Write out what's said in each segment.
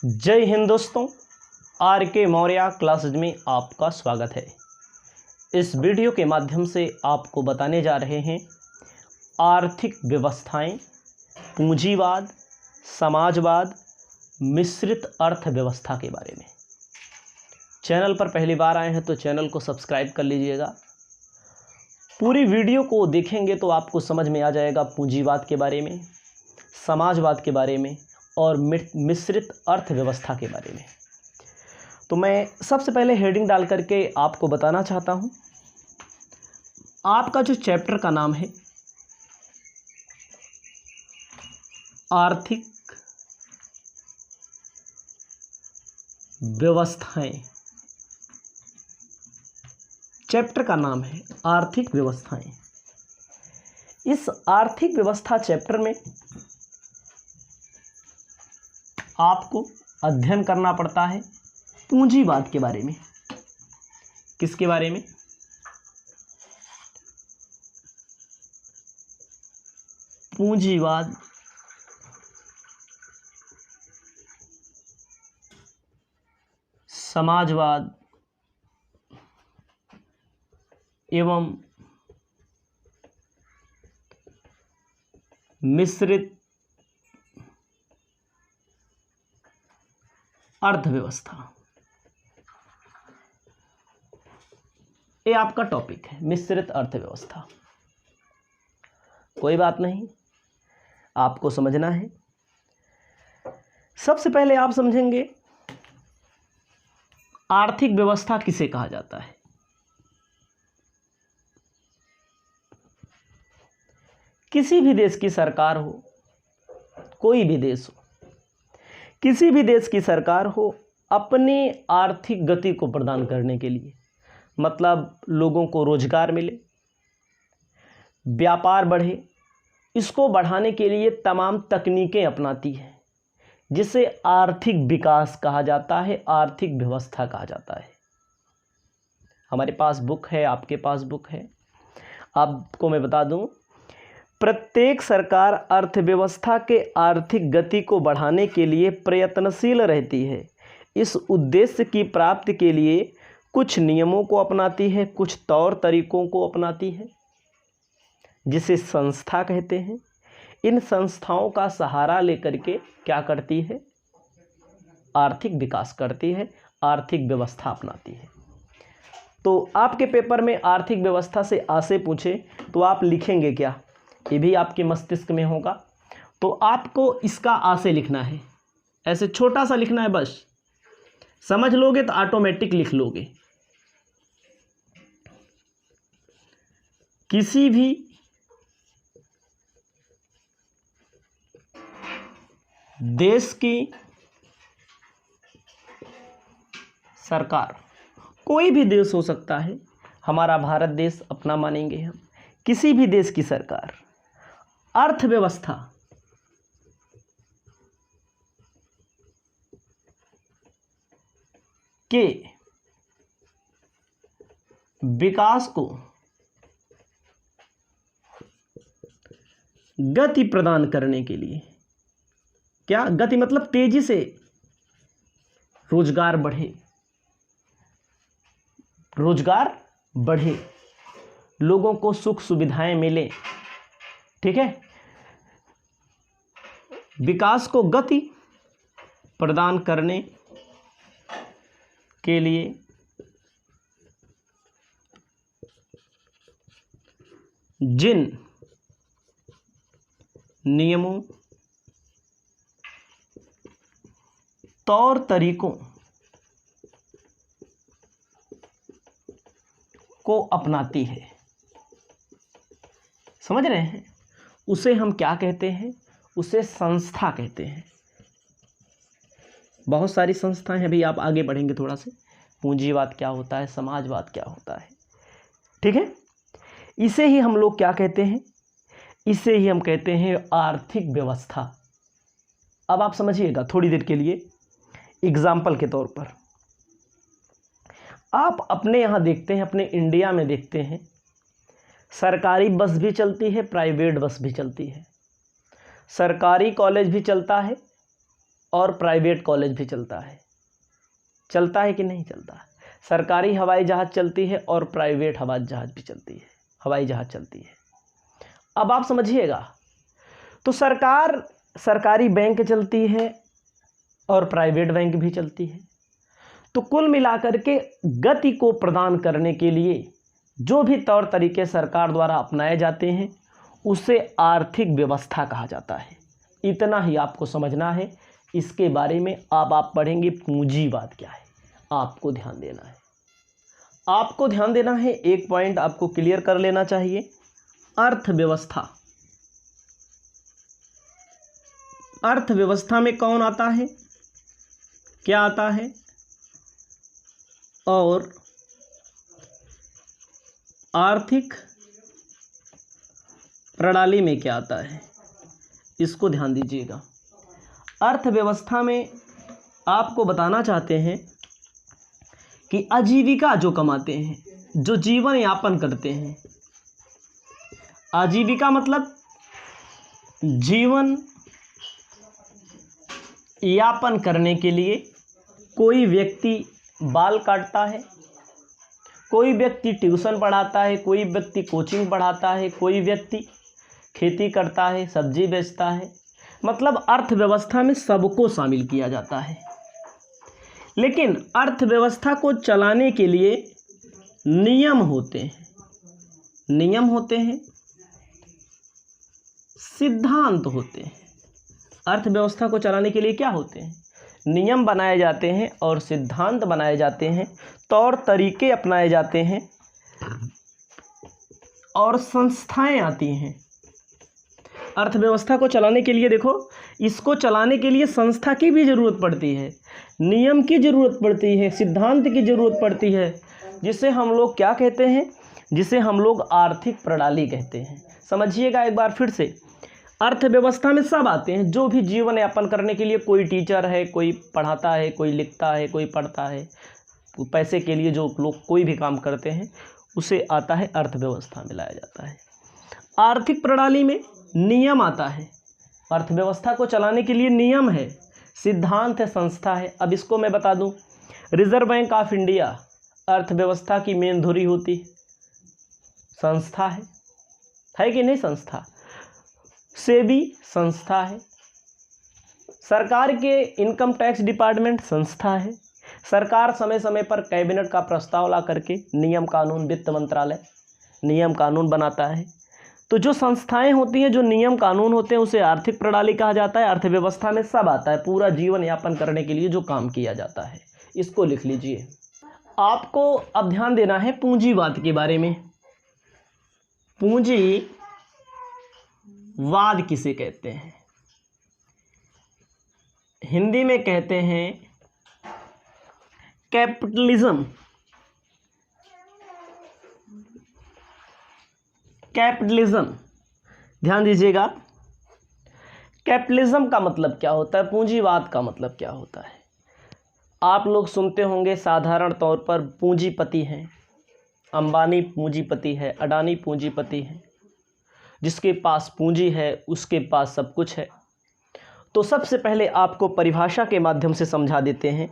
जय हिंद दोस्तों, आर के मौर्य क्लासेज में आपका स्वागत है। इस वीडियो के माध्यम से आपको बताने जा रहे हैं आर्थिक व्यवस्थाएं, पूंजीवाद, समाजवाद, मिश्रित अर्थव्यवस्था के बारे में। चैनल पर पहली बार आए हैं तो चैनल को सब्सक्राइब कर लीजिएगा। पूरी वीडियो को देखेंगे तो आपको समझ में आ जाएगा पूंजीवाद के बारे में, समाजवाद के बारे में और मिश्रित अर्थव्यवस्था के बारे में। तो मैं सबसे पहले हेडिंग डाल करके आपको बताना चाहता हूं, आपका जो चैप्टर का नाम है आर्थिक व्यवस्थाएं, चैप्टर का नाम है आर्थिक व्यवस्थाएं। इस आर्थिक व्यवस्था चैप्टर में आपको अध्ययन करना पड़ता है पूंजीवाद के बारे में। किसके बारे में? पूंजीवाद, समाजवाद एवं मिश्रित अर्थव्यवस्था, ये आपका टॉपिक है, मिश्रित अर्थव्यवस्था। कोई बात नहीं, आपको समझना है। सबसे पहले आप समझेंगे आर्थिक व्यवस्था किसे कहा जाता है। किसी भी देश की सरकार हो, कोई भी देश हो, किसी भी देश की सरकार हो, अपनी आर्थिक गति को प्रदान करने के लिए, मतलब लोगों को रोजगार मिले, व्यापार बढ़े, इसको बढ़ाने के लिए तमाम तकनीकें अपनाती है, जिसे आर्थिक विकास कहा जाता है, आर्थिक व्यवस्था कहा जाता है। हमारे पास बुक है, आपके पास बुक है। आपको मैं बता दूं, प्रत्येक सरकार अर्थव्यवस्था के आर्थिक गति को बढ़ाने के लिए प्रयत्नशील रहती है। इस उद्देश्य की प्राप्ति के लिए कुछ नियमों को अपनाती है, कुछ तौर तरीकों को अपनाती है, जिसे संस्था कहते हैं। इन संस्थाओं का सहारा लेकर के क्या करती है? आर्थिक विकास करती है, आर्थिक व्यवस्था अपनाती है। तो आपके पेपर में आर्थिक व्यवस्था से आ से पूछे तो आप लिखेंगे क्या? ये भी आपके मस्तिष्क में होगा। तो आपको इसका आ से लिखना है, ऐसे छोटा सा लिखना है, बस समझ लोगे तो ऑटोमेटिक लिख लोगे। किसी भी देश की सरकार, कोई भी देश हो सकता है, हमारा भारत देश अपना मानेंगे हम, किसी भी देश की सरकार अर्थव्यवस्था के विकास को गति प्रदान करने के लिए, क्या गति मतलब तेजी से रोजगार बढ़े, रोजगार बढ़े, लोगों को सुख सुविधाएं मिले, ठीक है, विकास को गति प्रदान करने के लिए जिन नियमों, तौर तरीकों को अपनाती है, समझ रहे हैं, उसे हम क्या कहते हैं? उसे संस्था कहते हैं। बहुत सारी संस्थाएं हैं, अभी आप आगे बढ़ेंगे थोड़ा से, पूंजीवाद क्या होता है, समाजवाद क्या होता है, ठीक है। इसे ही हम लोग क्या कहते हैं? इसे ही हम कहते हैं आर्थिक व्यवस्था। अब आप समझिएगा थोड़ी देर के लिए, एग्जाम्पल के तौर पर आप अपने यहाँ देखते हैं, अपने इंडिया में देखते हैं, सरकारी बस भी चलती है, प्राइवेट बस भी चलती है, सरकारी कॉलेज भी चलता है, और प्राइवेट कॉलेज भी चलता है। चलता है कि नहीं चलता? सरकारी हवाई जहाज़ चलती है और प्राइवेट हवाई जहाज़ भी चलती है, हवाई जहाज़ चलती है। अब आप समझिएगा, तो सरकारी बैंक चलती है और प्राइवेट बैंक भी चलती है। तो कुल मिलाकर के गति को प्रदान करने के लिए जो भी तौर तरीके सरकार द्वारा अपनाए जाते हैं उसे आर्थिक व्यवस्था कहा जाता है। इतना ही आपको समझना है। इसके बारे में अब आप पढ़ेंगे पूंजीवाद क्या है। आपको ध्यान देना है, आपको ध्यान देना है। एक पॉइंट आपको क्लियर कर लेना चाहिए। अर्थव्यवस्था, अर्थव्यवस्था में कौन आता है, क्या आता है और आर्थिक प्रणाली में क्या आता है, इसको ध्यान दीजिएगा। अर्थव्यवस्था में आपको बताना चाहते हैं कि आजीविका जो कमाते हैं, जो जीवन यापन करते हैं, आजीविका मतलब जीवन यापन करने के लिए कोई व्यक्ति बाल काटता है, कोई व्यक्ति ट्यूशन पढ़ाता है, कोई व्यक्ति कोचिंग पढ़ाता है, कोई व्यक्ति खेती करता है, सब्जी बेचता है। मतलब अर्थव्यवस्था में सबको शामिल किया जाता है। लेकिन अर्थव्यवस्था को चलाने के लिए नियम होते हैं, नियम होते हैं, सिद्धांत होते हैं। अर्थव्यवस्था को चलाने के लिए क्या होते हैं? नियम बनाए जाते हैं और सिद्धांत बनाए जाते हैं, तौर तरीके अपनाए जाते हैं और संस्थाएं आती हैं। अर्थव्यवस्था को चलाने के लिए देखो, इसको चलाने के लिए संस्था की भी ज़रूरत पड़ती है, नियम की ज़रूरत पड़ती है, सिद्धांत की ज़रूरत पड़ती है, जिसे हम लोग क्या कहते हैं, जिसे हम लोग आर्थिक प्रणाली कहते हैं। समझिएगा एक बार फिर से, अर्थव्यवस्था में सब आते हैं, जो भी जीवन यापन करने के लिए, कोई टीचर है, कोई पढ़ाता है, कोई लिखता है, कोई पढ़ता है, पैसे के लिए जो लोग कोई भी काम करते हैं उसे आता है अर्थव्यवस्था में लाया जाता है। आर्थिक प्रणाली में नियम आता है। अर्थव्यवस्था को चलाने के लिए नियम है, सिद्धांत है, संस्था है। अब इसको मैं बता दूं, रिजर्व बैंक ऑफ इंडिया अर्थव्यवस्था की मेन धुरी होती है, संस्था है कि नहीं? संस्था। सेबी संस्था है। सरकार के इनकम टैक्स डिपार्टमेंट संस्था है। सरकार समय समय पर कैबिनेट का प्रस्ताव ला करके नियम कानून, वित्त मंत्रालय नियम कानून बनाता है। तो जो संस्थाएं होती हैं, जो नियम कानून होते हैं, उसे आर्थिक प्रणाली कहा जाता है। अर्थव्यवस्था में सब आता है, पूरा जीवन यापन करने के लिए जो काम किया जाता है। इसको लिख लीजिए। आपको अब ध्यान देना है पूंजीवाद के बारे में। पूंजीवाद किसे कहते हैं? हिंदी में कहते हैं कैपिटलिज्म। कैपिटलिज्म, ध्यान दीजिएगा। कैपिटलिज्म का मतलब क्या होता है, पूंजीवाद का मतलब क्या होता है? आप लोग सुनते होंगे साधारण तौर पर पूंजीपति हैं, अंबानी पूंजीपति है, अडानी पूंजीपति है। जिसके पास पूंजी है उसके पास सब कुछ है। तो सबसे पहले आपको परिभाषा के माध्यम से समझा देते हैं।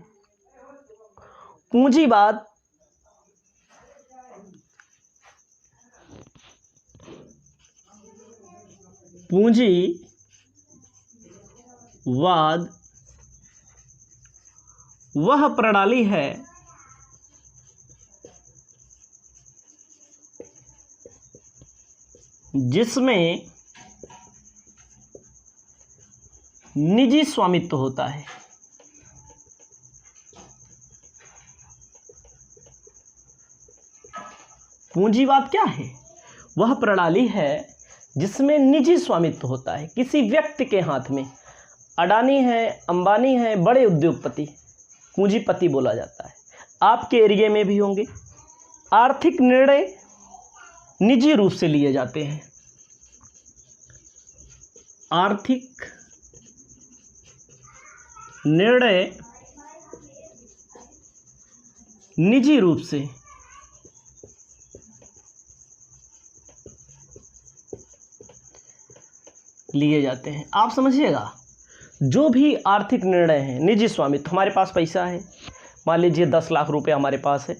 पूंजीवाद वह प्रणाली है जिसमें निजी स्वामित्व होता है। पूंजीवाद क्या है? वह प्रणाली है जिसमें निजी स्वामित्व होता है, किसी व्यक्ति के हाथ में। अडानी है, अंबानी है, बड़े उद्योगपति, पूंजीपति बोला जाता है। आपके एरिया में भी होंगे। आर्थिक निर्णय निजी रूप से लिए जाते हैं। आर्थिक निर्णय निजी रूप से लिए जाते हैं। आप समझिएगा। जो भी आर्थिक निर्णय हैं, निजी स्वामित्व, हमारे पास पैसा है, मान लीजिए 10 लाख रुपए हमारे पास है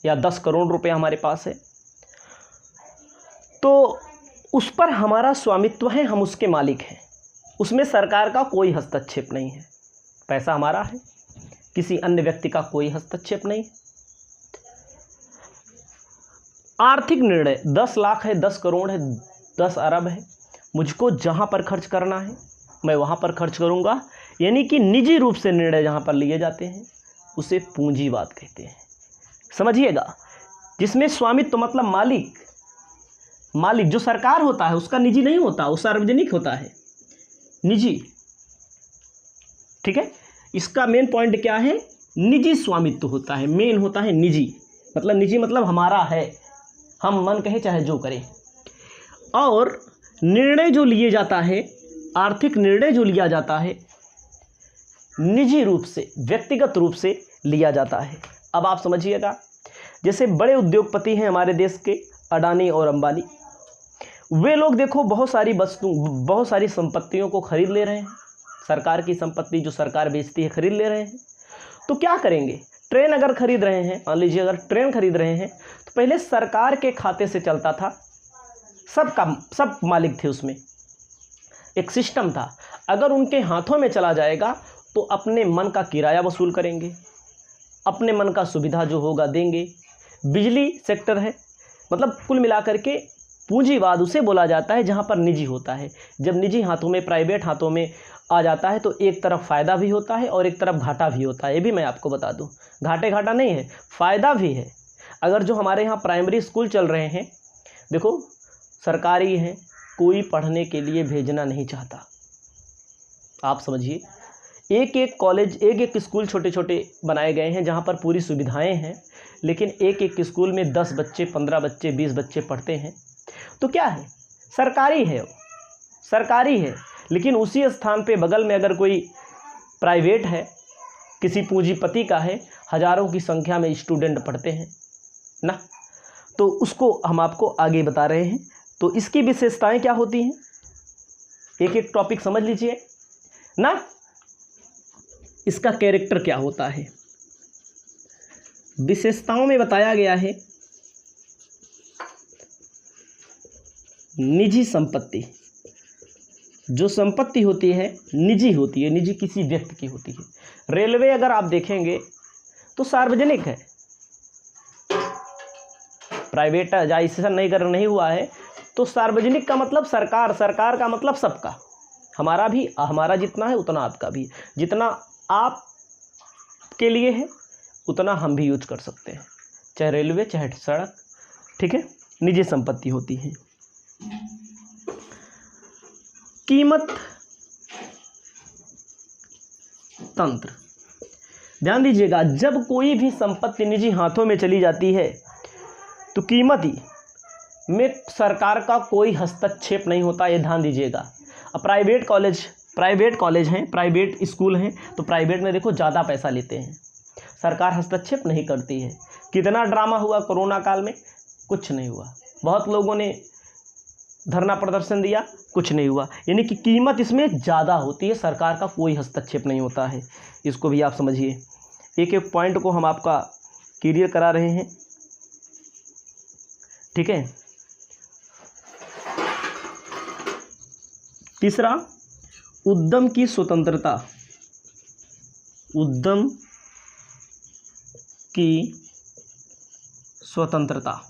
या 10 करोड़ रुपए हमारे पास है, तो उस पर हमारा स्वामित्व है, हम उसके मालिक हैं, उसमें सरकार का कोई हस्तक्षेप नहीं है। पैसा हमारा है, किसी अन्य व्यक्ति का कोई हस्तक्षेप नहीं। आर्थिक निर्णय 10 लाख है, 10 करोड़ है, 10 अरब है, मुझको जहाँ पर खर्च करना है मैं वहाँ पर खर्च करूँगा, यानी कि निजी रूप से निर्णय जहाँ पर लिए जाते हैं उसे पूंजीवाद कहते हैं। समझिएगा, जिसमें स्वामित्व मतलब मालिक जो सरकार होता है उसका निजी नहीं होता, वो सार्वजनिक होता है, निजी। ठीक है, इसका मेन पॉइंट क्या है, निजी स्वामित्व होता है, मेन होता है निजी, मतलब निजी मतलब हमारा है, हम मन कहे चाहे जो करें। और निर्णय जो लिए जाता है, आर्थिक निर्णय जो लिया जाता है, निजी रूप से, व्यक्तिगत रूप से लिया जाता है। अब आप समझिएगा, जैसे बड़े उद्योगपति हैं हमारे देश के, अडानी और अंबानी, वे लोग देखो बहुत सारी संपत्तियों को खरीद ले रहे हैं, सरकार की संपत्ति जो सरकार बेचती है खरीद ले रहे हैं। तो क्या करेंगे, ट्रेन अगर खरीद रहे हैं, मान लीजिए अगर ट्रेन खरीद रहे हैं तो पहले सरकार के खाते से चलता था, सब मालिक थे, उसमें एक सिस्टम था। अगर उनके हाथों में चला जाएगा तो अपने मन का किराया वसूल करेंगे, अपने मन का सुविधा जो होगा देंगे। बिजली सेक्टर है, मतलब कुल मिलाकर के पूंजीवाद उसे बोला जाता है जहाँ पर निजी होता है। जब निजी हाथों में, प्राइवेट हाथों में आ जाता है तो एक तरफ फ़ायदा भी होता है और एक तरफ घाटा भी होता है। ये भी मैं आपको बता दूं, घाटा नहीं है, फ़ायदा भी है। अगर जो हमारे यहाँ प्राइमरी स्कूल चल रहे हैं, देखो सरकारी हैं, कोई पढ़ने के लिए भेजना नहीं चाहता। आप समझिए, एक एक कॉलेज, एक एक स्कूल छोटे छोटे बनाए गए हैं जहाँ पर पूरी सुविधाएं हैं, लेकिन एक एक स्कूल में 10 बच्चे, 15 बच्चे, 20 बच्चे पढ़ते हैं। तो क्या है, सरकारी है, लेकिन उसी स्थान पे बगल में अगर कोई प्राइवेट है, किसी पूंजीपति का है, हज़ारों की संख्या में स्टूडेंट पढ़ते हैं ना। तो उसको हम आपको आगे बता रहे हैं। तो इसकी विशेषताएं क्या होती हैं, एक एक टॉपिक समझ लीजिए ना। इसका कैरेक्टर क्या होता है, विशेषताओं में बताया गया है। निजी संपत्ति, जो संपत्ति होती है निजी होती है, निजी किसी व्यक्ति की होती है। रेलवे अगर आप देखेंगे तो सार्वजनिक है, प्राइवेटाइजेशन नहीं हुआ है। तो सार्वजनिक का मतलब सरकार का मतलब सबका, हमारा जितना है उतना आपका भी, जितना आप के लिए है उतना हम भी यूज कर सकते हैं, चाहे रेलवे चाहे सड़क। ठीक है, निजी संपत्ति होती है। कीमत तंत्र, ध्यान दीजिएगा, जब कोई भी संपत्ति निजी हाथों में चली जाती है तो कीमत में सरकार का कोई हस्तक्षेप नहीं होता, ये ध्यान दीजिएगा। अब प्राइवेट कॉलेज हैं, प्राइवेट स्कूल हैं, तो प्राइवेट में देखो ज़्यादा पैसा लेते हैं, सरकार हस्तक्षेप नहीं करती है। कितना ड्रामा हुआ कोरोना काल में, कुछ नहीं हुआ। बहुत लोगों ने धरना प्रदर्शन दिया, कुछ नहीं हुआ। यानी कि कीमत इसमें ज़्यादा होती है, सरकार का कोई हस्तक्षेप नहीं होता है। इसको भी आप समझिए, एक एक पॉइंट को हम आपका क्लियर करा रहे हैं। ठीक है, तीसरा, उद्यम की स्वतंत्रता। उद्यम की स्वतंत्रता,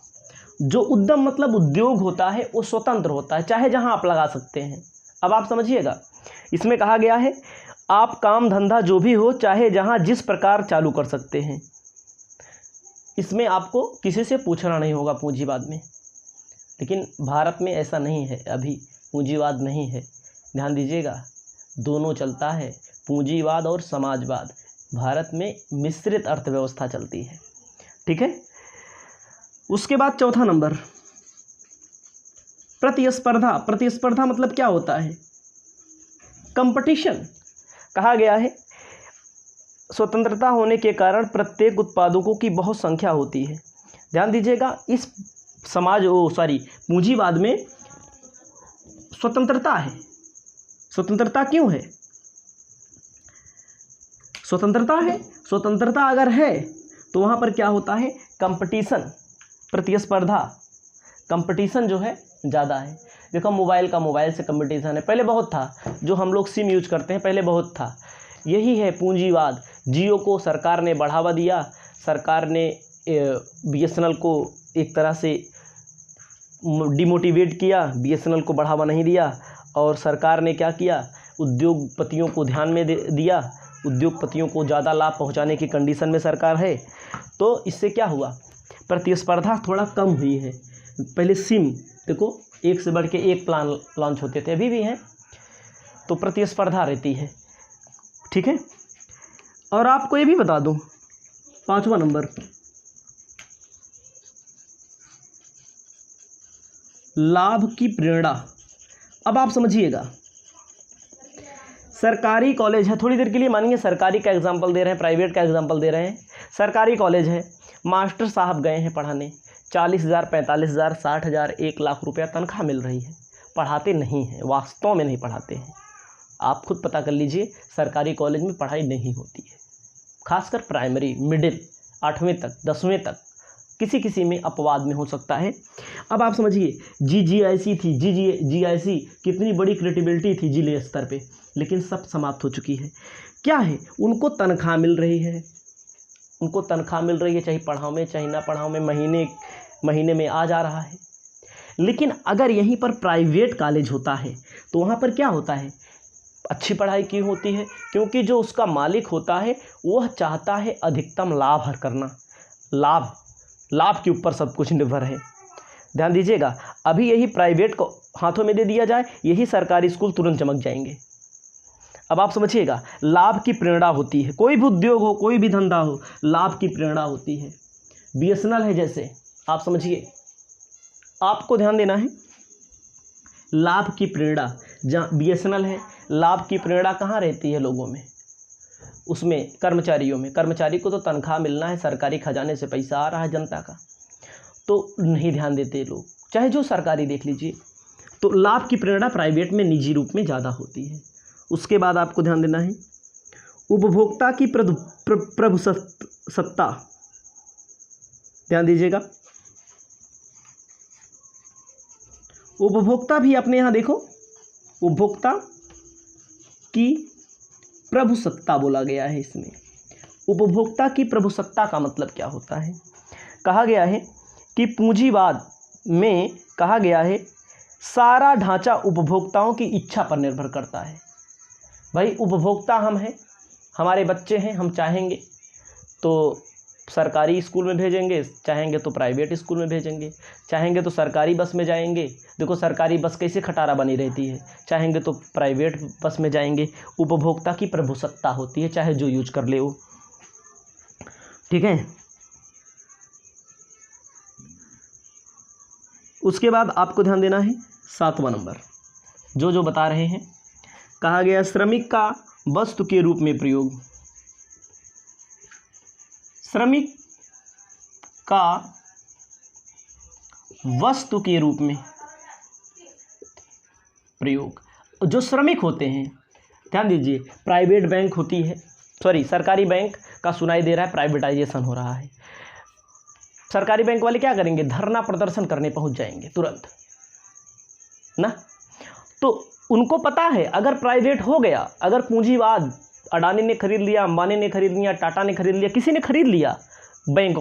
जो उद्यम मतलब उद्योग होता है वो स्वतंत्र होता है, चाहे जहां आप लगा सकते हैं। अब आप समझिएगा, इसमें कहा गया है आप काम धंधा जो भी हो, चाहे जहां जिस प्रकार चालू कर सकते हैं। इसमें आपको किसी से पूछना नहीं होगा पूंजीवाद में। लेकिन भारत में ऐसा नहीं है, अभी पूंजीवाद नहीं है, ध्यान दीजिएगा। दोनों चलता है, पूंजीवाद और समाजवाद। भारत में मिश्रित अर्थव्यवस्था चलती है। ठीक है, उसके बाद चौथा नंबर, प्रतिस्पर्धा। प्रतिस्पर्धा मतलब क्या होता है, कंपटीशन। कहा गया है स्वतंत्रता होने के कारण प्रत्येक उत्पादकों की बहुत संख्या होती है। ध्यान दीजिएगा, इस पूंजीवाद में स्वतंत्रता है। स्वतंत्रता क्यों है, स्वतंत्रता है, स्वतंत्रता अगर है तो वहाँ पर क्या होता है, कंपटीशन, प्रतिस्पर्धा, कंपटीशन जो है ज़्यादा है। देखो मोबाइल का मोबाइल से कंपटीशन है, पहले बहुत था, जो हम लोग सिम यूज करते हैं पहले बहुत था। यही है पूंजीवाद। जियो को सरकार ने बढ़ावा दिया, सरकार ने BSNL को एक तरह से डिमोटिवेट किया, BSNL को बढ़ावा नहीं दिया, और सरकार ने क्या किया, उद्योगपतियों को ध्यान में दिया, उद्योगपतियों को ज़्यादा लाभ पहुंचाने की कंडीशन में सरकार है। तो इससे क्या हुआ, प्रतिस्पर्धा थोड़ा कम हुई है। पहले सिम देखो एक से बढ़ के एक प्लान लॉन्च होते थे, अभी भी हैं, तो प्रतिस्पर्धा रहती है, ठीक है। और आपको ये भी बता दूं, 5वां नंबर, लाभ की प्रेरणा। अब आप समझिएगा, सरकारी कॉलेज है, थोड़ी देर के लिए मानिए सरकारी का एग्जाम्पल दे रहे हैं, प्राइवेट का एग्जाम्पल दे रहे हैं। सरकारी कॉलेज है, मास्टर साहब गए हैं पढ़ाने, 40,000, 45,000, 60,000, 1,00,000 रुपया तनख्वाह मिल रही है, पढ़ाते नहीं हैं, वास्तव में नहीं पढ़ाते हैं। आप खुद पता कर लीजिए, सरकारी कॉलेज में पढ़ाई नहीं होती है, खासकर प्राइमरी, मिडिल, 8वीं तक, 10वीं तक, किसी किसी में अपवाद में हो सकता है। अब आप समझिए, GGIC थी, GGIC कितनी बड़ी क्रेडिबिलिटी थी जिले स्तर पे, लेकिन सब समाप्त हो चुकी है। क्या है, उनको तनख्वाह मिल रही है, उनको तनख्वाह मिल रही है, चाहे पढ़ाओ में चाहे ना पढ़ाओ में, महीने में आ जा रहा है। लेकिन अगर यहीं पर प्राइवेट कॉलेज होता है तो वहाँ पर क्या होता है, अच्छी पढ़ाई की होती है, क्योंकि जो उसका मालिक होता है वह चाहता है अधिकतम लाभ करना, लाभ के ऊपर सब कुछ निर्भर है। ध्यान दीजिएगा, अभी यही प्राइवेट को हाथों में दे दिया जाए, यही सरकारी स्कूल तुरंत चमक जाएंगे। अब आप समझिएगा, लाभ की प्रेरणा होती है, कोई भी उद्योग हो, कोई भी धंधा हो, लाभ की प्रेरणा होती है। BSNL है जैसे, आप समझिए, आपको ध्यान देना है, लाभ की प्रेरणा, जहाँ BSNL है, लाभ की प्रेरणा कहाँ रहती है लोगों में, उसमें कर्मचारियों में। कर्मचारी को तो तनख्वाह मिलना है, सरकारी खजाने से पैसा आ रहा है जनता का, तो नहीं ध्यान देते लोग, चाहे जो सरकारी देख लीजिए। तो लाभ की प्रेरणा प्राइवेट में, निजी रूप में ज़्यादा होती है। उसके बाद आपको ध्यान देना है, उपभोक्ता की प्रभुसत्ता। ध्यान दीजिएगा, उपभोक्ता भी अपने यहाँ देखो, उपभोक्ता की प्रभुसत्ता बोला गया है इसमें। उपभोक्ता की प्रभुसत्ता का मतलब क्या होता है, कहा गया है कि पूंजीवाद में कहा गया है सारा ढांचा उपभोक्ताओं की इच्छा पर निर्भर करता है। भाई उपभोक्ता हम हैं, हमारे बच्चे हैं, हम चाहेंगे तो सरकारी स्कूल में भेजेंगे, चाहेंगे तो प्राइवेट स्कूल में भेजेंगे, चाहेंगे तो सरकारी बस में जाएंगे। देखो सरकारी बस कैसे खटारा बनी रहती है, चाहेंगे तो प्राइवेट बस में जाएंगे। उपभोक्ता की प्रभुसत्ता होती है, चाहे जो यूज कर ले वो, ठीक है। उसके बाद आपको ध्यान देना है 7वां नंबर, जो बता रहे हैं, कहा गया श्रमिक का वस्तु के रूप में प्रयोग। श्रमिक का वस्तु के रूप में प्रयोग। जो श्रमिक होते हैं, ध्यान दीजिए, प्राइवेट बैंक होती है, सरकारी बैंक का सुनाई दे रहा है, प्राइवेटाइजेशन हो रहा है। सरकारी बैंक वाले क्या करेंगे, धरना प्रदर्शन करने पहुंच जाएंगे तुरंत ना। तो उनको पता है अगर प्राइवेट हो गया, अगर पूंजीवाद, अडानी ने खरीद लिया, अंबानी ने खरीद लिया, टाटा ने खरीद लिया, किसी ने खरीद लिया बैंक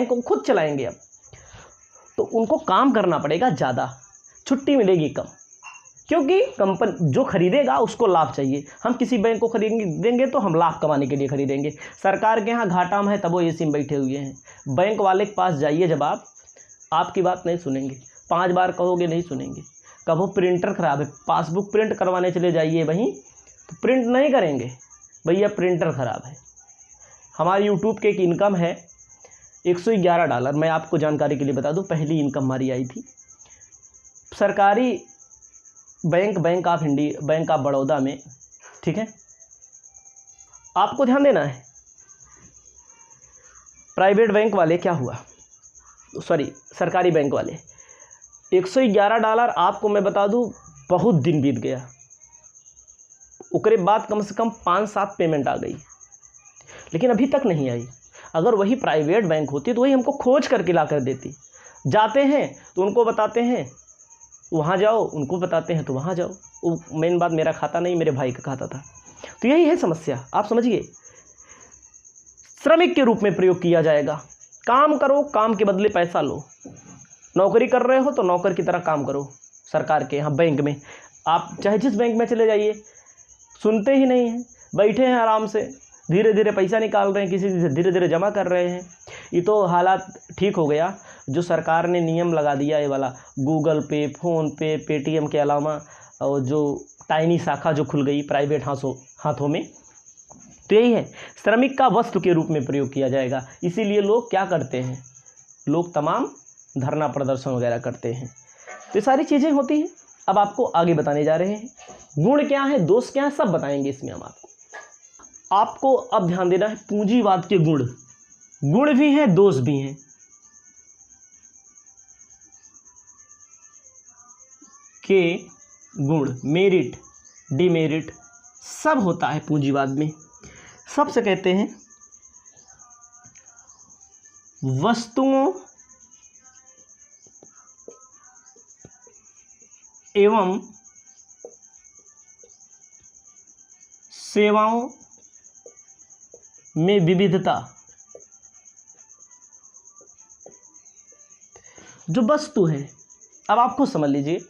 को खुद चलाएंगे अब, तो उनको काम करना पड़ेगा ज़्यादा, छुट्टी मिलेगी कम, क्योंकि कंपनी जो खरीदेगा उसको लाभ चाहिए। हम किसी बैंक को खरीदेंगे तो हम लाभ कमाने के लिए खरीदेंगे। सरकार के यहाँ घाटा में है तब वो एसी में बैठे हुए हैं। बैंक वाले के पास जाइए, जब आपकी बात नहीं सुनेंगे, 5 बार कहोगे नहीं सुनेंगे। कहो प्रिंटर ख़राब है, पासबुक प्रिंट करवाने चले जाइए वहीं, तो प्रिंट नहीं करेंगे, भैया प्रिंटर ख़राब है। हमारी यूट्यूब के एक इनकम है $111। मैं आपको जानकारी के लिए बता दूं, पहली इनकम हमारी आई थी सरकारी bank of India, bank of Baroda में, ठीक है। आपको ध्यान देना है, प्राइवेट बैंक वाले क्या हुआ, सरकारी बैंक वाले $111, आपको मैं बता दूं बहुत दिन बीत गया, उसके बाद कम से कम 5-7 पेमेंट आ गई, लेकिन अभी तक नहीं आई। अगर वही प्राइवेट बैंक होती तो वही हमको खोज करके ला कर देती। जाते हैं तो उनको बताते हैं वहाँ जाओ, उनको बताते हैं तो वहाँ जाओ। वो मेन बात मेरा खाता नहीं, मेरे भाई का खाता था। तो यही है समस्या, आप समझिए। श्रमिक के रूप में प्रयोग किया जाएगा। काम करो, काम के बदले पैसा लो। नौकरी कर रहे हो तो नौकर की तरह काम करो। सरकार के यहाँ बैंक में आप चाहे जिस बैंक में चले जाइए, सुनते ही नहीं हैं, बैठे हैं आराम से, धीरे धीरे पैसा निकाल रहे हैं, किसी से धीरे धीरे जमा कर रहे हैं। ये तो हालात ठीक हो गया जो सरकार ने नियम लगा दिया ये वाला, गूगल पे, फ़ोन पे, पेटीएम के अलावा और जो टाइनी शाखा जो खुल गई प्राइवेट हाथों में। तो यही है, श्रमिक का वस्तु के रूप में प्रयोग किया जाएगा। इसीलिए लोग क्या करते हैं, लोग तमाम धरना प्रदर्शन वगैरह करते हैं। तो ये सारी चीज़ें होती हैं। अब आपको आगे बताने जा रहे हैं गुण क्या है, दोष क्या है, सब बताएंगे इसमें हम आपको अब ध्यान देना है पूंजीवाद के गुण। गुण भी हैं, दोष भी हैं। के गुण, मेरिट, डिमेरिट सब होता है पूंजीवाद में। सबसे कहते हैं वस्तुओं एवं सेवाओं में विविधता। जो वस्तु है, अब आप खुद समझ लीजिए,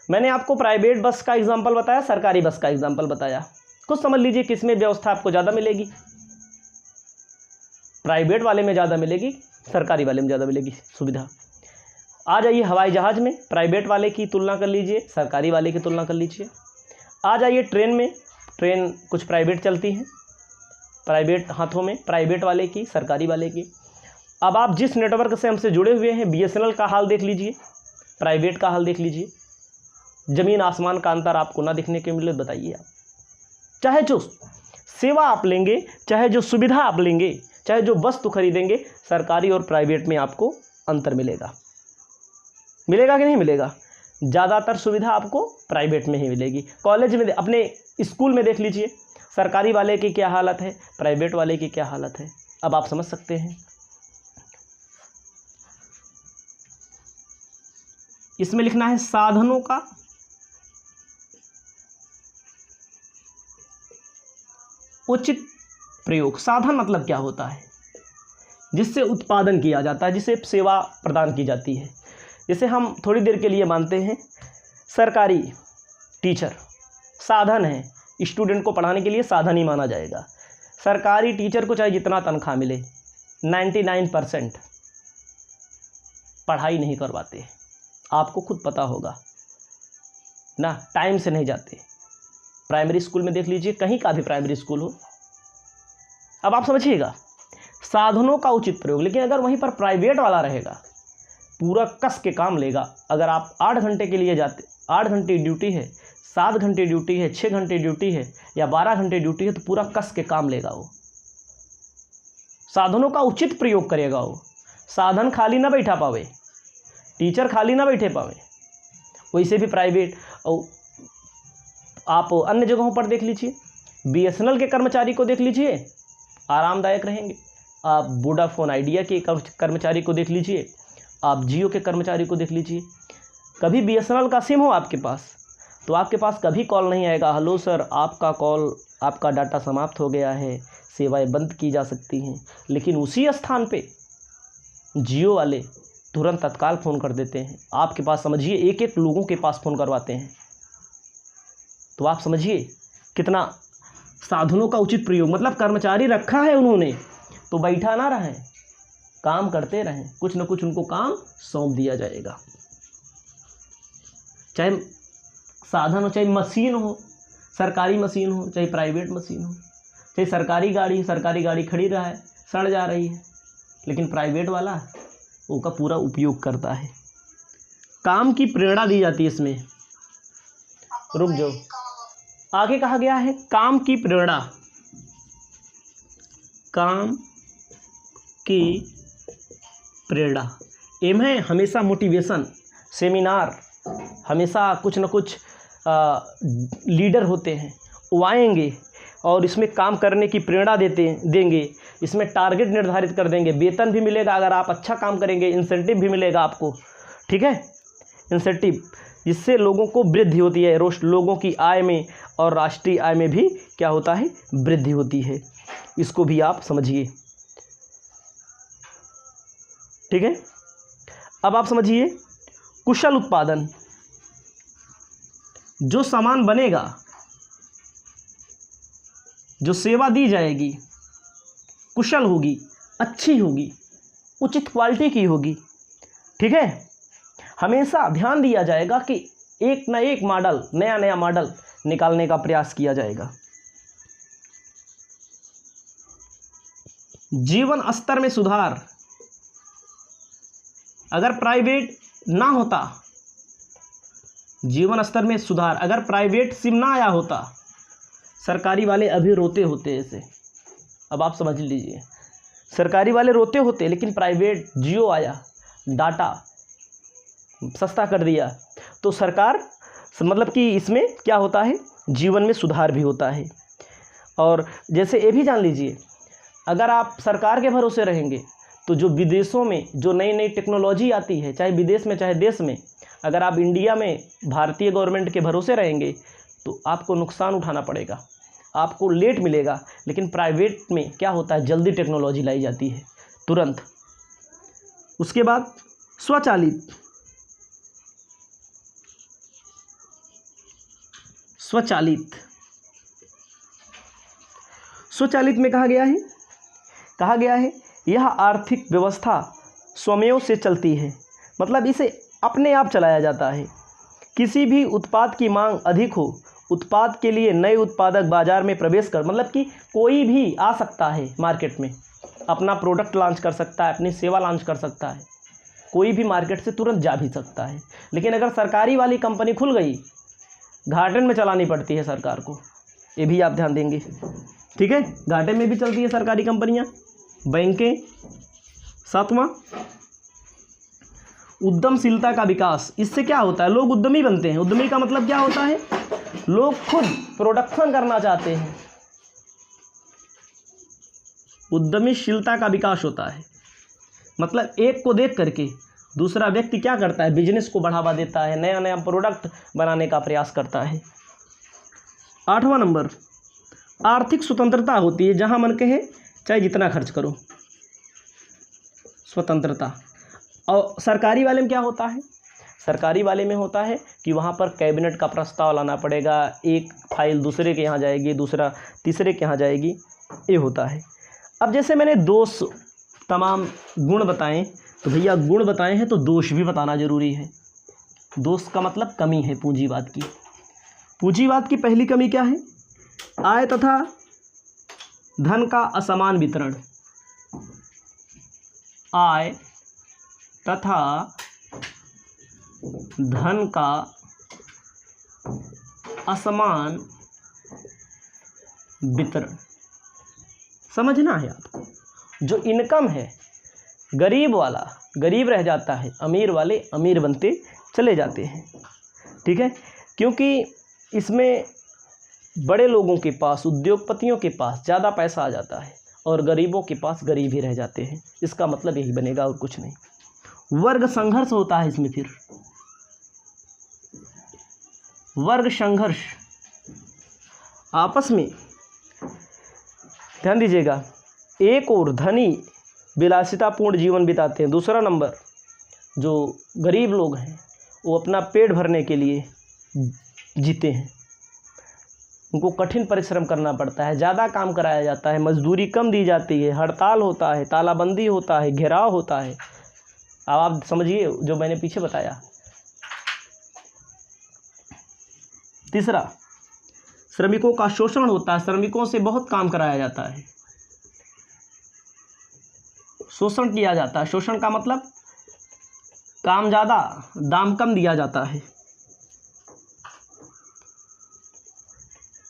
मैंने आपको प्राइवेट बस का एग्जांपल बताया, सरकारी बस का एग्जांपल बताया। कुछ समझ लीजिए किसमें व्यवस्था आपको ज़्यादा मिलेगी। प्राइवेट वाले में ज़्यादा मिलेगी, सरकारी वाले में ज़्यादा मिलेगी सुविधा। आ जाइए हवाई जहाज़ में, प्राइवेट वाले की तुलना कर लीजिए, सरकारी वाले की तुलना कर लीजिए। आ जाइए ट्रेन में, ट्रेन कुछ प्राइवेट चलती हैं, प्राइवेट हाथों में, प्राइवेट वाले की, सरकारी वाले की। अब आप जिस नेटवर्क से हमसे जुड़े हुए हैं, BSNL का हाल देख लीजिए, प्राइवेट का हाल देख लीजिए। ज़मीन आसमान का अंतर आपको ना दिखने के मिले, बताइए आप। चाहे जो सेवा आप लेंगे, चाहे जो सुविधा आप लेंगे, चाहे जो वस्तु खरीदेंगे, सरकारी और प्राइवेट में आपको अंतर मिलेगा। मिलेगा कि नहीं मिलेगा? ज़्यादातर सुविधा आपको प्राइवेट में ही मिलेगी। कॉलेज में, अपने स्कूल में देख लीजिए, सरकारी वाले की क्या हालत है, प्राइवेट वाले की क्या हालत है। अब आप समझ सकते हैं। इसमें लिखना है साधनों का उचित प्रयोग। साधन मतलब क्या होता है? जिससे उत्पादन किया जाता है, जिसे सेवा प्रदान की जाती है। जैसे हम थोड़ी देर के लिए मानते हैं सरकारी टीचर साधन है, स्टूडेंट को पढ़ाने के लिए साधन ही माना जाएगा। सरकारी टीचर को चाहे जितना तनख्वाह मिले, 99% पढ़ाई नहीं करवाते। आपको खुद पता होगा ना, टाइम से नहीं जाते। प्राइमरी स्कूल में देख लीजिए, कहीं का भी प्राइमरी स्कूल हो। अब आप समझिएगा, साधनों का उचित प्रयोग। लेकिन अगर वहीं पर प्राइवेट वाला रहेगा, पूरा कस के काम लेगा। अगर आप 8 घंटे के लिए जाते, 8 घंटे ड्यूटी है, 7 घंटे ड्यूटी है, 6 घंटे ड्यूटी है या 12 घंटे ड्यूटी है, तो पूरा कस के काम लेगा वो। साधनों का उचित प्रयोग करेगा वो। साधन खाली ना बैठा पावे, टीचर खाली ना बैठे पावे। वैसे भी प्राइवेट और आप अन्य जगहों पर देख लीजिए, BSNL के कर्मचारी को देख लीजिए, आरामदायक रहेंगे। आप वोडाफोन आइडिया के कर्मचारी को देख लीजिए, आप जियो के कर्मचारी को देख लीजिए। कभी BSNL का सिम हो आपके पास, तो आपके पास कभी कॉल नहीं आएगा, हेलो सर आपका कॉल, आपका डाटा समाप्त हो गया है, सेवाएं बंद की जा सकती हैं। लेकिन उसी स्थान पे जियो वाले तुरंत तत्काल फ़ोन कर देते हैं आपके पास। समझिए, एक एक लोगों के पास फ़ोन करवाते हैं। तो आप समझिए कितना साधनों का उचित प्रयोग। मतलब कर्मचारी रखा है उन्होंने तो बैठा ना रहें, काम करते रहें, कुछ न कुछ उनको काम सौंप दिया जाएगा। चाहे साधन हो, चाहे मशीन हो, सरकारी मशीन हो, चाहे प्राइवेट मशीन हो, चाहे सरकारी गाड़ी खड़ी रहा है, सड़ जा रही है, लेकिन प्राइवेट वाला उसका पूरा उपयोग करता है। काम की प्रेरणा दी जाती है इसमें। रुक जाओ, आगे कहा गया है काम की प्रेरणा। काम की प्रेरणा एम है हमेशा मोटिवेशन, सेमिनार, हमेशा कुछ न कुछ लीडर होते हैं, वो आएंगे, और इसमें काम करने की प्रेरणा देंगे, इसमें टारगेट निर्धारित कर देंगे, वेतन भी मिलेगा अगर आप अच्छा काम करेंगे, इंसेंटिव भी मिलेगा आपको, ठीक है, इंसेंटिव, जिससे लोगों को वृद्धि होती है, लोगों की आय में और राष्ट्रीय आय में भी क्या होता है, वृद्धि होती है। इसको भी आप समझिए, ठीक है। अब आप समझिए कुशल उत्पादन, जो सामान बनेगा, जो सेवा दी जाएगी, कुशल होगी, अच्छी होगी, उचित क्वालिटी की होगी, ठीक है। हमेशा ध्यान दिया जाएगा कि एक न एक मॉडल, नया नया मॉडल निकालने का प्रयास किया जाएगा। जीवन स्तर में सुधार, अगर प्राइवेट ना होता, जीवन स्तर में सुधार, अगर प्राइवेट सिम ना आया होता, सरकारी वाले अभी रोते होते ऐसे। अब आप समझ लीजिए, सरकारी वाले रोते होते, लेकिन प्राइवेट जियो आया, डाटा सस्ता कर दिया, तो सरकार मतलब कि इसमें क्या होता है, जीवन में सुधार भी होता है। और जैसे ये भी जान लीजिए, अगर आप सरकार के भरोसे रहेंगे तो जो विदेशों में जो नई नई टेक्नोलॉजी आती है, चाहे विदेश में चाहे देश में, अगर आप इंडिया में भारतीय गवर्नमेंट के भरोसे रहेंगे तो आपको नुकसान उठाना पड़ेगा, आपको लेट मिलेगा। लेकिन प्राइवेट में क्या होता है, जल्दी टेक्नोलॉजी लाई जाती है, तुरंत। उसके बाद स्वचालित, स्वचालित, स्वचालित में कहा गया है यह आर्थिक व्यवस्था स्वयं से चलती है, मतलब इसे अपने आप चलाया जाता है। किसी भी उत्पाद की मांग अधिक हो, उत्पाद के लिए नए उत्पादक बाजार में प्रवेश कर, मतलब कि कोई भी आ सकता है मार्केट में, अपना प्रोडक्ट लॉन्च कर सकता है, अपनी सेवा लॉन्च कर सकता है, कोई भी मार्केट से तुरंत जा भी सकता है। लेकिन अगर सरकारी वाली कंपनी खुल गई, घाटे में चलानी पड़ती है सरकार को, ये भी आप ध्यान देंगे, ठीक है। घाटे में भी चलती है सरकारी कंपनियां, बैंकें। सातवां, उद्यमशीलता का विकास, इससे क्या होता है, लोग उद्यमी बनते हैं। उद्यमी का मतलब क्या होता है, लोग खुद प्रोडक्शन करना चाहते हैं, उद्यमीशीलता का विकास होता है। मतलब एक को देख करके दूसरा व्यक्ति क्या करता है, बिजनेस को बढ़ावा देता है, नया नया प्रोडक्ट बनाने का प्रयास करता है। 8वां नंबर, आर्थिक स्वतंत्रता होती है, जहां मन कहे चाहे जितना खर्च करो, स्वतंत्रता। और सरकारी वाले में क्या होता है, सरकारी वाले में होता है कि वहाँ पर कैबिनेट का प्रस्ताव लाना पड़ेगा, एक फाइल दूसरे के यहाँ जाएगी, दूसरा तीसरे के यहाँ जाएगी, ये होता है। अब जैसे मैंने दोष तमाम गुण बताएं, तो भैया गुण बताए हैं तो दोष भी बताना जरूरी है। दोष का मतलब कमी है पूंजीवाद की। पूंजीवाद की पहली कमी क्या है, आय तथा धन का असमान वितरण, आय तथा धन का असमान वितरण, समझना है आपको। जो इनकम है, गरीब वाला गरीब रह जाता है, अमीर वाले अमीर बनते चले जाते हैं, ठीक है। क्योंकि इसमें बड़े लोगों के पास, उद्योगपतियों के पास ज़्यादा पैसा आ जाता है और गरीबों के पास गरीब ही रह जाते हैं। इसका मतलब यही बनेगा और कुछ नहीं। वर्ग संघर्ष होता है इसमें, फिर वर्ग संघर्ष, आपस में ध्यान दीजिएगा। एक और धनी विलासितापूर्ण जीवन बिताते हैं, दूसरा नंबर जो गरीब लोग हैं वो अपना पेट भरने के लिए जीते हैं, उनको कठिन परिश्रम करना पड़ता है, ज़्यादा काम कराया जाता है, मजदूरी कम दी जाती है, हड़ताल होता है, तालाबंदी होता है, घेराव होता है। अब आप समझिए जो मैंने पीछे बताया। तीसरा, श्रमिकों का शोषण होता है, श्रमिकों से बहुत काम कराया जाता है, शोषण किया जाता है। शोषण का मतलब काम ज़्यादा दाम कम दिया जाता है।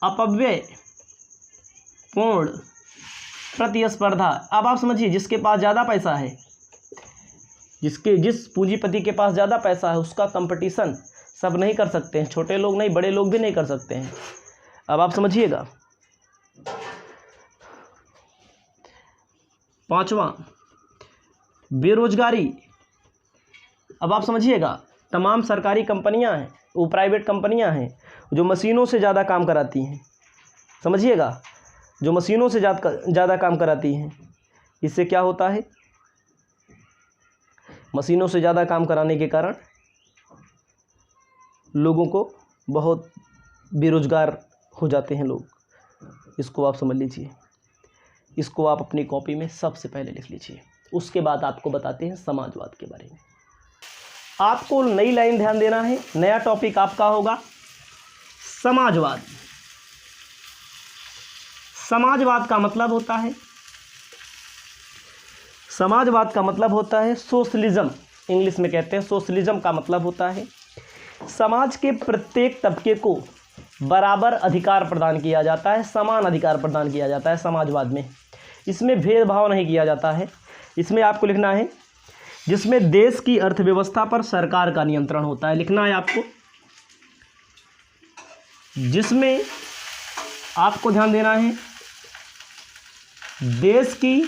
अपव्यय पूर्ण प्रतिस्पर्धा, अब आप समझिए जिसके पास ज़्यादा पैसा है, जिस पूंजीपति के पास ज़्यादा पैसा है उसका कंपटीशन सब नहीं कर सकते हैं, छोटे लोग नहीं बड़े लोग भी नहीं कर सकते हैं। अब आप समझिएगा, 5वां बेरोजगारी। अब आप समझिएगा, तमाम सरकारी कंपनियां हैं, वो प्राइवेट कंपनियां हैं जो मशीनों से ज़्यादा काम कराती हैं। समझिएगा, जो मशीनों से ज़्यादा काम कराती हैं, इससे क्या होता है, मशीनों से ज़्यादा काम कराने के कारण लोगों को बहुत बेरोजगार हो जाते हैं लोग। इसको आप समझ लीजिए, इसको आप अपनी कॉपी में सबसे पहले लिख लीजिए। उसके बाद आपको बताते हैं समाजवाद के बारे में। आपको नई लाइन ध्यान देना है, नया टॉपिक आपका होगा समाजवाद। समाजवाद का मतलब होता है, समाजवाद का मतलब होता है सोशलिज्म, इंग्लिश में कहते हैं सोशलिज्म। का मतलब होता है समाज के प्रत्येक तबके को बराबर अधिकार प्रदान किया जाता है, समान अधिकार प्रदान किया जाता है समाजवाद में। इसमें भेदभाव नहीं किया जाता है। इसमें आपको लिखना है जिसमें देश की अर्थव्यवस्था पर सरकार का नियंत्रण होता है, लिखना है आपको। जिसमें आपको ध्यान देना है देश की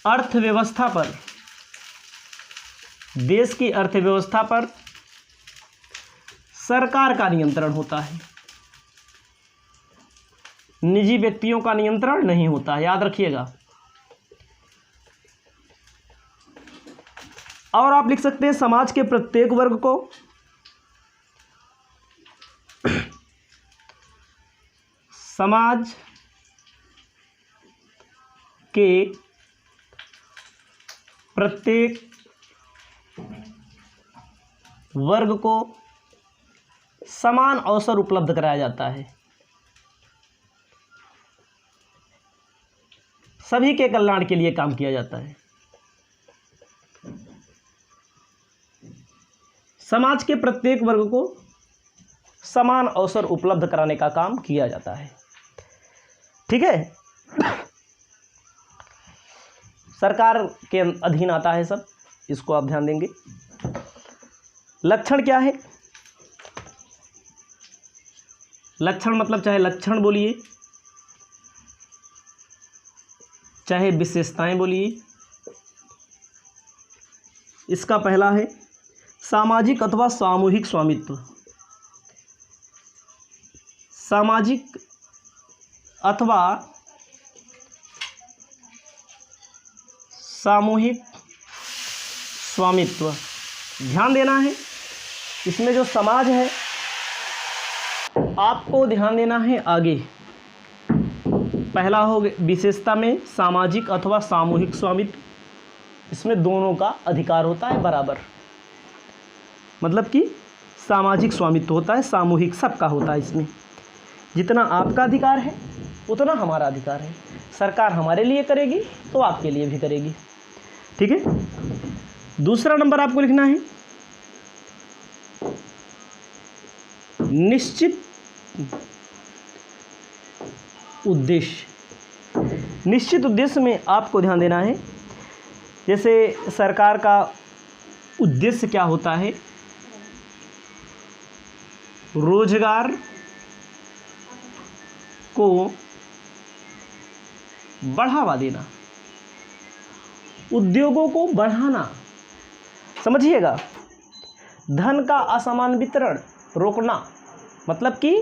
अर्थव्यवस्था पर, देश की अर्थव्यवस्था पर सरकार का नियंत्रण होता है, निजी व्यक्तियों का नियंत्रण नहीं होता है, याद रखिएगा। और आप लिख सकते हैं समाज के प्रत्येक वर्ग को समाज के प्रत्येक वर्ग को समान अवसर उपलब्ध कराया जाता है, सभी के कल्याण के लिए काम किया जाता है। समाज के प्रत्येक वर्ग को समान अवसर उपलब्ध कराने का काम किया जाता है, ठीक है। सरकार के अधीन आता है सब, इसको आप ध्यान देंगे। लक्षण क्या है, लक्षण मतलब चाहे लक्षण बोलिए चाहे विशेषताएं बोलिए। इसका पहला है सामाजिक अथवा सामूहिक स्वामित्व। सामाजिक अथवा सामूहिक स्वामित्व, ध्यान देना है। इसमें जो समाज है आपको ध्यान देना है आगे। पहला हो विशेषता में सामाजिक अथवा सामूहिक स्वामित्व, इसमें दोनों का अधिकार होता है बराबर, मतलब कि सामाजिक स्वामित्व होता है, सामूहिक सबका होता है। इसमें जितना आपका अधिकार है उतना हमारा अधिकार है। सरकार हमारे लिए करेगी तो आपके लिए भी करेगी, ठीक है। दूसरा नंबर आपको लिखना है निश्चित उद्देश्य। निश्चित उद्देश्य में आपको ध्यान देना है, जैसे सरकार का उद्देश्य क्या होता है, रोजगार को बढ़ावा देना, उद्योगों को बढ़ाना, समझिएगा। धन का असमान वितरण रोकना, मतलब कि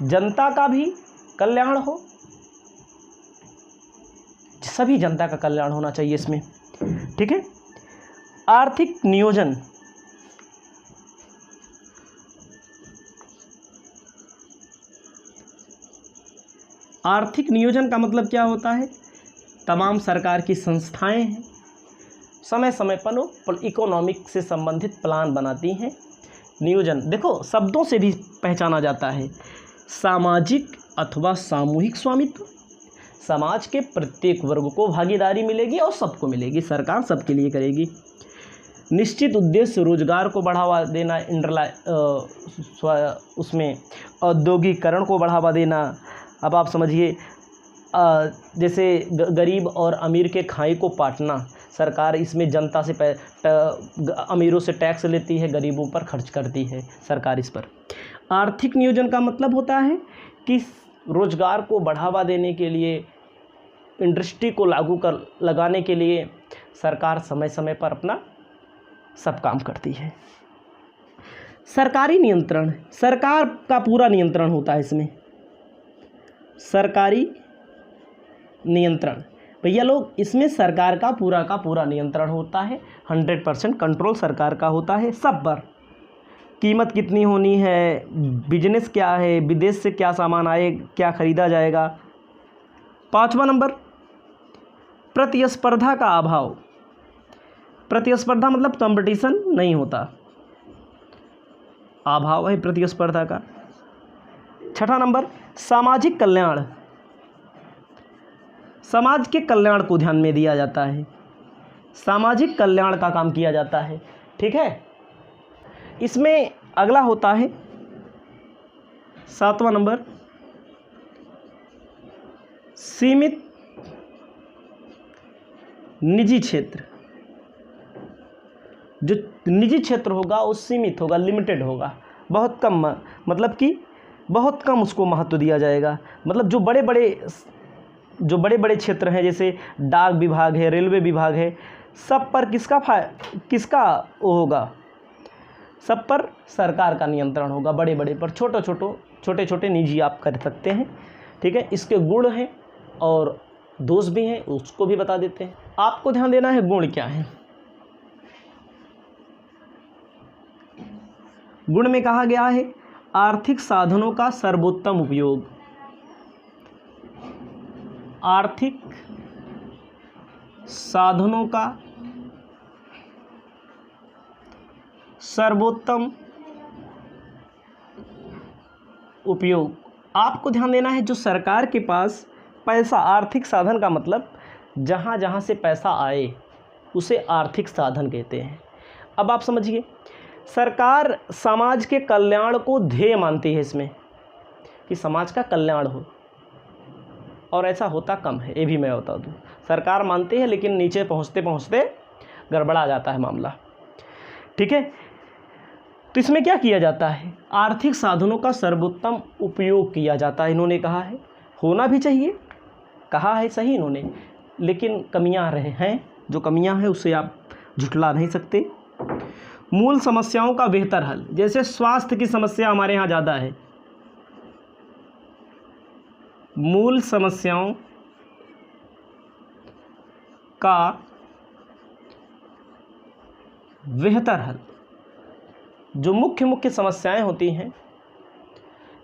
जनता का भी कल्याण हो, सभी जनता का कल्याण होना चाहिए इसमें, ठीक है। आर्थिक नियोजन, आर्थिक नियोजन का मतलब क्या होता है, तमाम सरकार की संस्थाएं हैं समय समय पर इकोनॉमिक से संबंधित प्लान बनाती हैं। नियोजन देखो शब्दों से भी पहचाना जाता है, सामाजिक अथवा सामूहिक स्वामित्व, समाज के प्रत्येक वर्ग को भागीदारी मिलेगी और सबको मिलेगी, सरकार सबके लिए करेगी। निश्चित उद्देश्य रोजगार को बढ़ावा देना, उसमें औद्योगिकरण को बढ़ावा देना। अब आप समझिए जैसे गरीब और अमीर के खाई को पाटना, सरकार इसमें जनता से अमीरों से टैक्स लेती है, गरीबों पर खर्च करती है सरकार इस पर। आर्थिक नियोजन का मतलब होता है कि रोजगार को बढ़ावा देने के लिए इंडस्ट्री को लागू कर लगाने के लिए सरकार समय समय पर अपना सब काम करती है। सरकारी नियंत्रण, सरकार का पूरा नियंत्रण होता है इसमें। सरकारी नियंत्रण भैया लोग, इसमें सरकार का पूरा नियंत्रण होता है। 100% कंट्रोल सरकार का होता है सब पर। कीमत कितनी होनी है, बिजनेस क्या है, विदेश से क्या सामान आए, क्या खरीदा जाएगा। 5वां नंबर, प्रतिस्पर्धा का अभाव। प्रतिस्पर्धा मतलब कंपटीशन नहीं होता, अभाव है प्रतिस्पर्धा का। 6वां नंबर, सामाजिक कल्याण। समाज के कल्याण को ध्यान में दिया जाता है, सामाजिक कल्याण का काम किया जाता है। ठीक है, इसमें अगला होता है 7वां नंबर, सीमित निजी क्षेत्र। जो निजी क्षेत्र होगा वो सीमित होगा, लिमिटेड होगा, बहुत कम, मतलब कि बहुत कम उसको महत्व दिया जाएगा। मतलब जो बड़े बड़े क्षेत्र हैं, जैसे डाक विभाग है, रेलवे विभाग है, सब पर किसका वो होगा, सब पर सरकार का नियंत्रण होगा। बड़े बड़े पर छोटे छोटे निजी आप कर सकते हैं। ठीक है, इसके गुण हैं और दोष भी हैं, उसको भी बता देते हैं। आपको ध्यान देना है गुण क्या है। गुण में कहा गया है आर्थिक साधनों का सर्वोत्तम उपयोग। आर्थिक साधनों का सर्वोत्तम उपयोग। आपको ध्यान देना है जो सरकार के पास पैसा, आर्थिक साधन का मतलब जहाँ जहाँ से पैसा आए उसे आर्थिक साधन कहते हैं। अब आप समझिए, सरकार समाज के कल्याण को ध्येय मानती है इसमें, कि समाज का कल्याण हो, और ऐसा होता कम है, ये भी मैं बता दूँ। सरकार मानती है लेकिन नीचे पहुँचते पहुँचते गड़बड़ा जाता है मामला। ठीक है, तो इसमें क्या किया जाता है, आर्थिक साधनों का सर्वोत्तम उपयोग किया जाता है। इन्होंने कहा है, होना भी चाहिए, कहा है सही इन्होंने, लेकिन कमियां हैं, जो कमियां हैं उसे आप झुठला नहीं सकते। मूल समस्याओं का बेहतर हल, जैसे स्वास्थ्य की समस्या हमारे यहाँ ज़्यादा है, मूल समस्याओं का बेहतर हल। जो मुख्य समस्याएं होती हैं,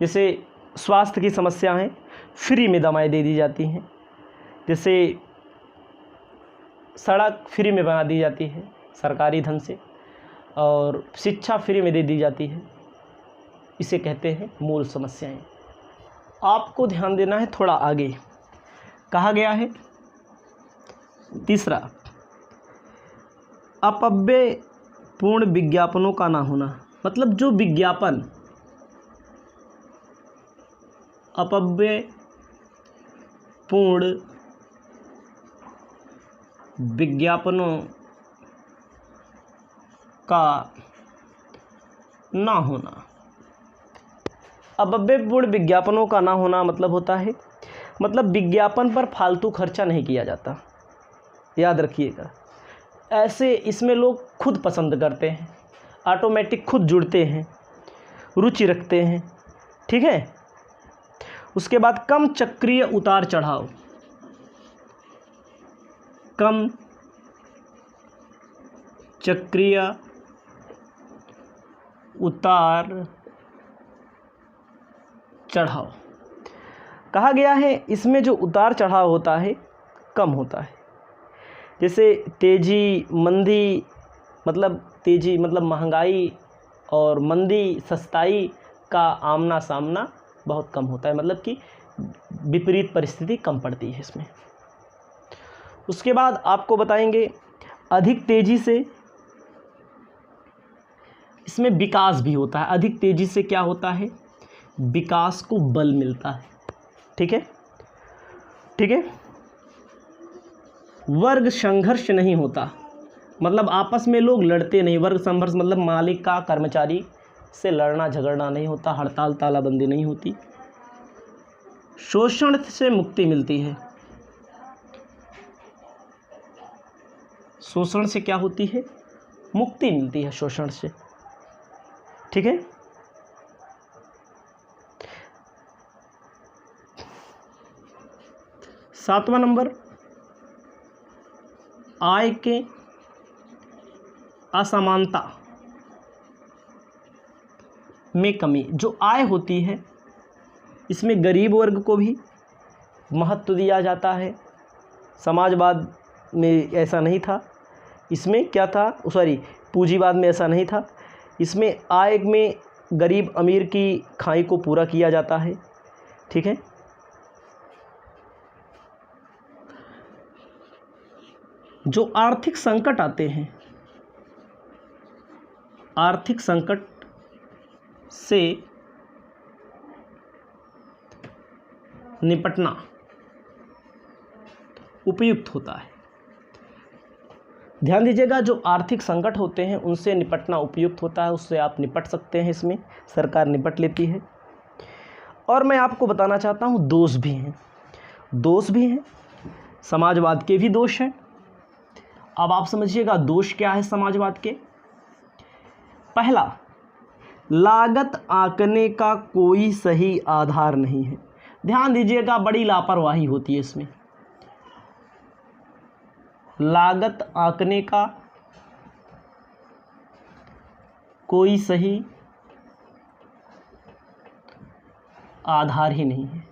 जैसे स्वास्थ्य की समस्या है, फ्री में दवाएं दे दी जाती हैं, जैसे सड़क फ्री में बना दी जाती है सरकारी धन से, और शिक्षा फ्री में दे दी जाती है, इसे कहते हैं मूल समस्याएं। आपको ध्यान देना है थोड़ा आगे, कहा गया है तीसरा, अपव्यय पूर्ण विज्ञापनों का ना होना। मतलब जो विज्ञापन अपव्यय पूर्ण विज्ञापनों का ना होना। अपव्ययपूर्ण विज्ञापनों का ना होना मतलब होता है, मतलब विज्ञापन पर फालतू खर्चा नहीं किया जाता, याद रखिएगा। ऐसे इसमें लोग खुद पसंद करते हैं, ऑटोमेटिक खुद जुड़ते हैं, रुचि रखते हैं। ठीक है, उसके बाद कम चक्रीय उतार चढ़ाव, कम चक्रीय उतार चढ़ाव। कहा गया है इसमें जो उतार चढ़ाव होता है कम होता है। जैसे तेजी मंदी, मतलब तेजी मतलब महंगाई, और मंदी सस्ताई का आमना सामना बहुत कम होता है, मतलब कि विपरीत परिस्थिति कम पड़ती है इसमें। उसके बाद आपको बताएंगे अधिक तेजी से इसमें विकास भी होता है। अधिक तेजी से क्या होता है, विकास को बल मिलता है। ठीक है, ठीक है। वर्ग संघर्ष नहीं होता, मतलब आपस में लोग लड़ते नहीं। वर्ग संघर्ष मतलब मालिक का कर्मचारी से लड़ना झगड़ना नहीं होता, हड़ताल तालाबंदी नहीं होती। शोषण से मुक्ति मिलती है, शोषण से क्या होती है? मुक्ति मिलती है शोषण से। ठीक है। सातवां नंबर, आय के असमानता में कमी। जो आय होती है इसमें गरीब वर्ग को भी महत्व दिया जाता है। समाजवाद में ऐसा नहीं था, इसमें क्या था, सॉरी पूंजीवाद में ऐसा नहीं था। इसमें आय में गरीब अमीर की खाई को पूरा किया जाता है। ठीक है। जो आर्थिक संकट आते हैं, आर्थिक संकट से निपटना उपयुक्त होता है। ध्यान दीजिएगा, जो आर्थिक संकट होते हैं उनसे निपटना उपयुक्त होता है, उससे आप निपट सकते हैं, इसमें सरकार निपट लेती है। और मैं आपको बताना चाहता हूँ दोष भी हैं, दोष भी हैं, समाजवाद के भी दोष हैं। अब आप समझिएगा दोष क्या है समाजवाद के। पहला, लागत आंकने का कोई सही आधार नहीं है। ध्यान दीजिएगा, बड़ी लापरवाही होती है इसमें। लागत आंकने का कोई सही आधार ही नहीं है।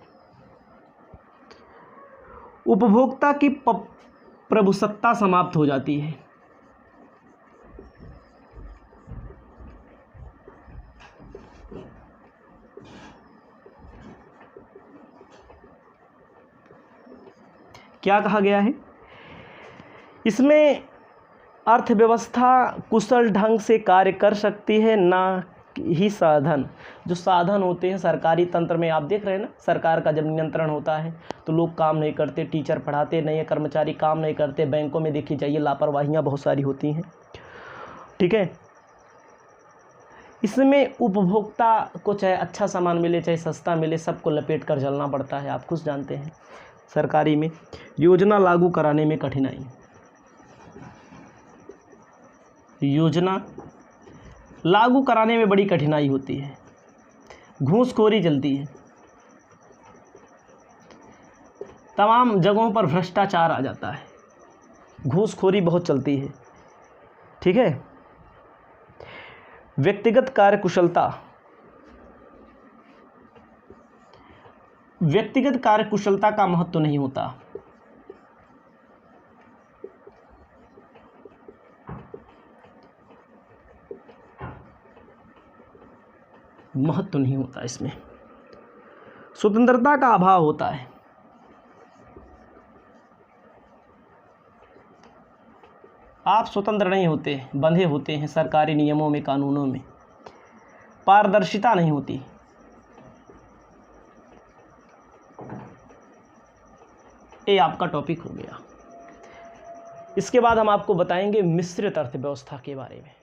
उपभोक्ता की प्रभुसत्ता समाप्त हो जाती है। क्या कहा गया है इसमें? अर्थव्यवस्था कुशल ढंग से कार्य कर सकती है, ना ही साधन। जो साधन होते हैं सरकारी तंत्र में, आप देख रहे हैं ना, सरकार का जब नियंत्रण होता है तो लोग काम नहीं करते, टीचर पढ़ाते नहीं है, कर्मचारी काम नहीं करते, बैंकों में देखी जाइए लापरवाहियाँ बहुत सारी होती हैं। ठीक है। इसमें उपभोक्ता को चाहे अच्छा सामान मिले चाहे सस्ता मिले, सबको लपेट कर चलना पड़ता है। आप खुद जानते हैं सरकारी में योजना लागू कराने में कठिनाई, योजना लागू कराने में बड़ी कठिनाई होती है, घूसखोरी चलती है, तमाम जगहों पर भ्रष्टाचार आ जाता है, घूसखोरी बहुत चलती है। ठीक है। व्यक्तिगत कार्यकुशलता, व्यक्तिगत कार्यकुशलता का महत्व नहीं होता। महत्व नहीं होता इसमें। स्वतंत्रता का अभाव होता है। आप स्वतंत्र नहीं होते, बंधे होते हैं सरकारी नियमों में, कानूनों में। पारदर्शिता नहीं होती। ये आपका टॉपिक हो गया। इसके बाद हम आपको बताएंगे मिश्रित अर्थव्यवस्था के बारे में।